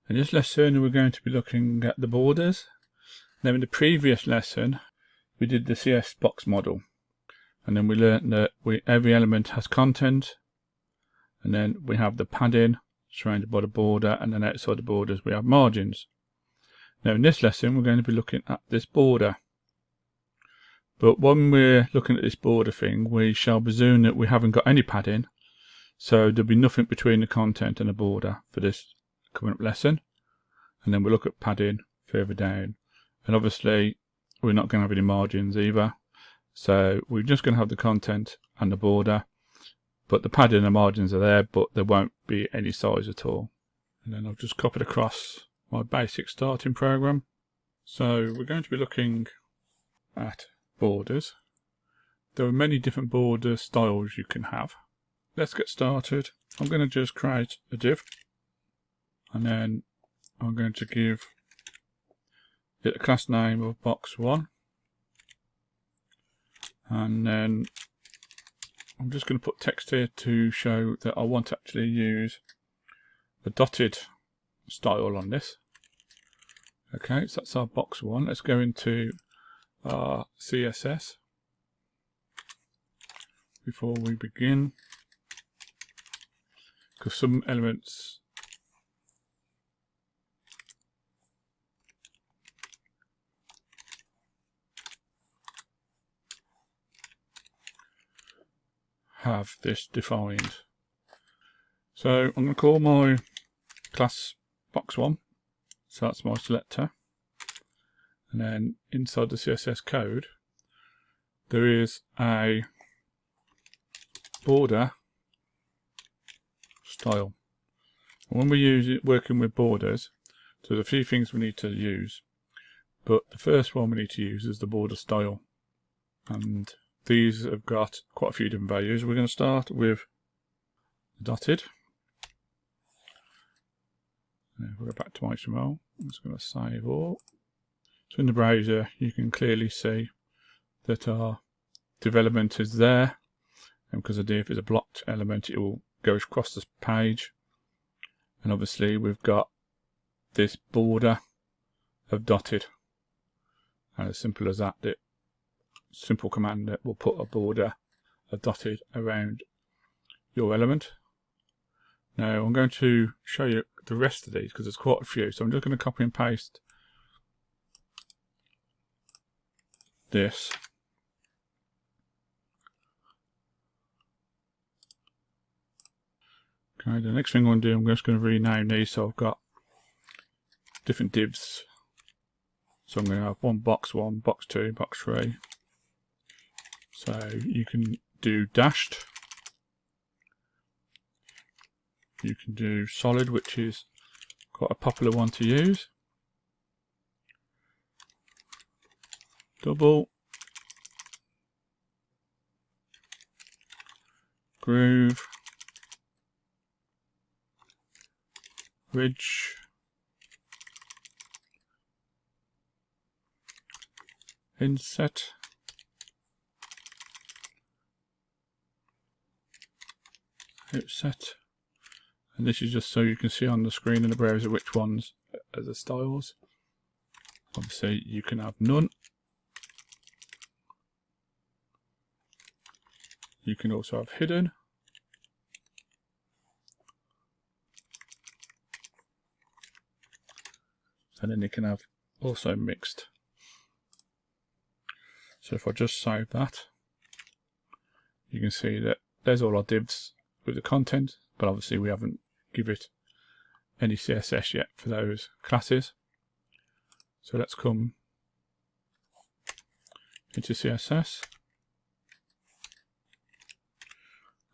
In this lesson we're going to be looking at the borders. Now in the previous lesson we did the CSS box model, and then we learnt that every element has content, and then we have the padding surrounded by the border, and then outside the borders we have margins. Now in this lesson we're going to be looking at this border, but when we're looking at this border thing we shall presume that we haven't got any padding, so there'll be nothing between the content and the border for this coming up lesson. And then we'll look at padding further down, and obviously we're not going to have any margins either, so we're just going to have the content and the border, but the padding and the margins are there, but there won't be any size at all. And then I've just copied across my basic starting program. So we're going to be looking at borders. There are many different border styles you can have. Let's get started. I'm going to just create a div, and then I'm going to give it a class name of box1, and then I'm just going to put text here to show that I want to actually use a dotted style on this. Okay, so that's our box1. Let's go into our CSS before we begin, because some elements have this defined. So I'm going to call my class box1, so that's my selector, and then inside the CSS code there is a border style. And when we working with borders, there's a few things we need to use, but the first one we need to use is the border style, and these have got quite a few different values. We're going to start with dotted. We'll go back to my HTML. I'm just going to save all. So in the browser you can clearly see that our development is there, and because the div is a blocked element it will go across this page, and obviously we've got this border of dotted, and as simple as that, simple command that will put a border of dotted around your element. Now I'm going to show you the rest of these because there's quite a few, so I'm just going to copy and paste this. Okay, the next thing I'm going to do, I'm just going to rename these so I've got different divs. So I'm going to have one box1, box2, box3. So you can do dashed, you can do solid, which is quite a popular one to use, double, groove, ridge, inset, outset, and this is just so you can see on the screen in the browser which ones are the styles. Obviously you can have none. You can also have hidden, and then you can have also mixed. So if I just save that, you can see that there's all our divs with the content, but obviously we haven't given it any CSS yet for those classes. So let's come into CSS,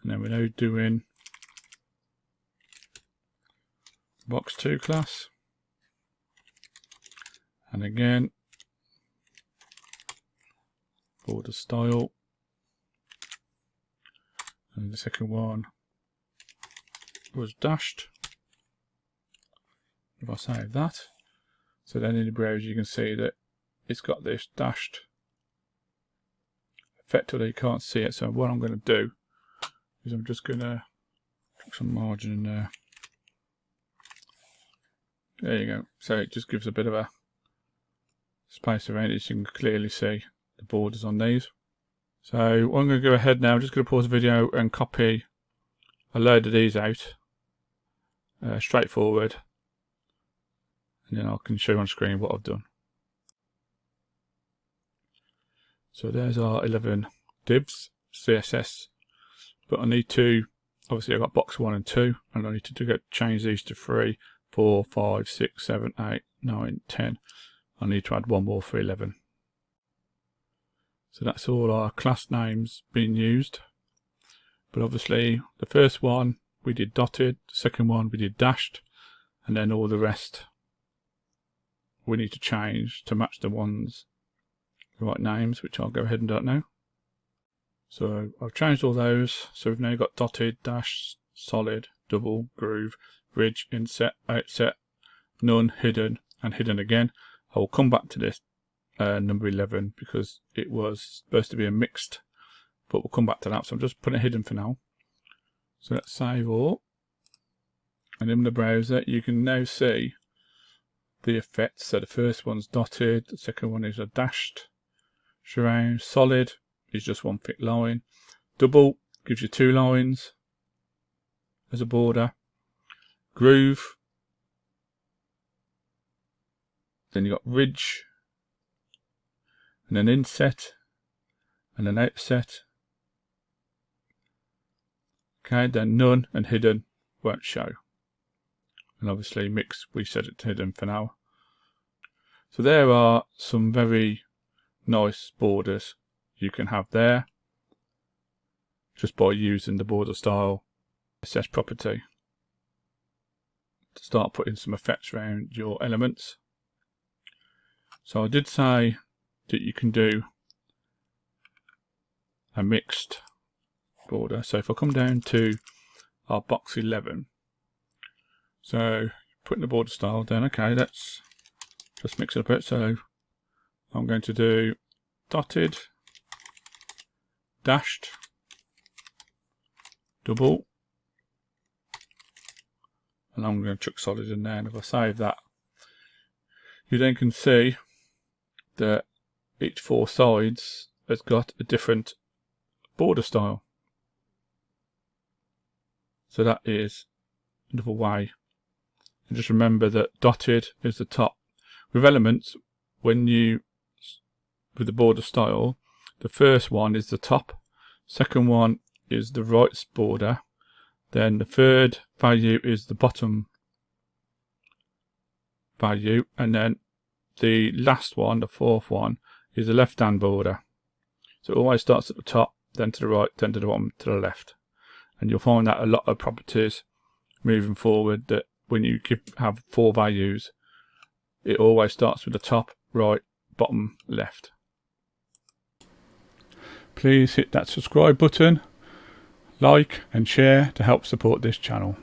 and then we're now doing box2 class, and again border style, and the second one was dashed. If I save that, so then in the browser you can see that it's got this dashed effectively you can't see it. So what I'm going to do is I'm just going to put some margin in there. There you go. So it just gives a bit of a space around it so you can clearly see the borders on these. So I'm going to go ahead now. I'm just going to pause the video and copy a load of these out. Straightforward. And then I can show you on screen what I've done. So there's our 11 divs, CSS. But I need to, obviously I've got box 1 and 2, and I need to change these to 3, 4, 5, 6, 7, 8, 9, 10. I need to add one more for 11. So that's all our class names being used. But obviously the first one we did dotted, the second one we did dashed, and then all the rest we need to change to match the right names, which I'll go ahead and do now. So I've changed all those. So we've now got dotted, dash, solid, double, groove, bridge, inset, outset, none, hidden, and hidden again. I will come back to this number 11 because it was supposed to be a mixed, but we'll come back to that. So I'm just putting it hidden for now. So let's save all. And in the browser, you can now see the effects. So the first one's dotted, the second one is a dashed surround, solid is just one thick line, double gives you 2 lines as a border, groove, then you got ridge, and then inset, and then outset. Okay, then none and hidden won't show. And obviously mix, we set it to hidden for now. So there are some very nice borders you can have there just by using the border style CSS property to start putting some effects around your elements. So I did say that you can do a mixed border. So if I come down to our box 11, so putting the border style down, okay, let's just mix it up a bit. So I'm going to do dotted, dashed, double, and I'm going to chuck solid in there. And if I save that, you then can see that each 4 sides has got a different border style. So that is another way. And just remember that dotted is the top. With elements, when you, with the border style, the first one is the top, second one is the right border, then the third value is the bottom value, and then the last one, the fourth one, is the left hand border. So it always starts at the top, then to the right, then to the bottom, to the left. And you'll find that a lot of properties moving forward, that when you have 4 values, it always starts with the top, right, bottom, left. Please hit that subscribe button, like and share to help support this channel.